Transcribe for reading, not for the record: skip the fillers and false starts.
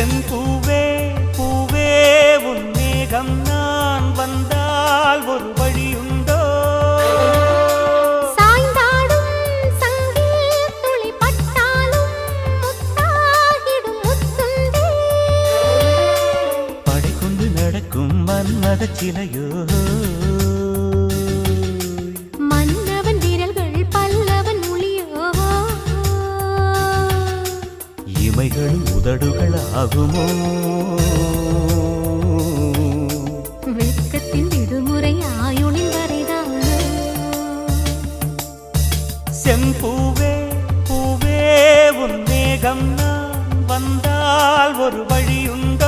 செம்பூவே பூவே உன் மேகம் நான் வந்தால் ஒரு வழியுண்டோ சாய்ந்தாடும் சங்கில் துளி பட்டாலும் முத்தாகிடும் முத்துண்டே படை கொண்டு நடக்கும் மன்மத சிலையோ மன்னவன் விரல்கள் பல்லவன் மொழியோ இமைகள் உதடுகள் ஆகுமோ வெட்கத்தின் விடுமுறை ஆயுளின் வரைதான் செம்பூவே பூவே உன் மேகம் நான் வந்தால் ஒரு வழியுண்டோ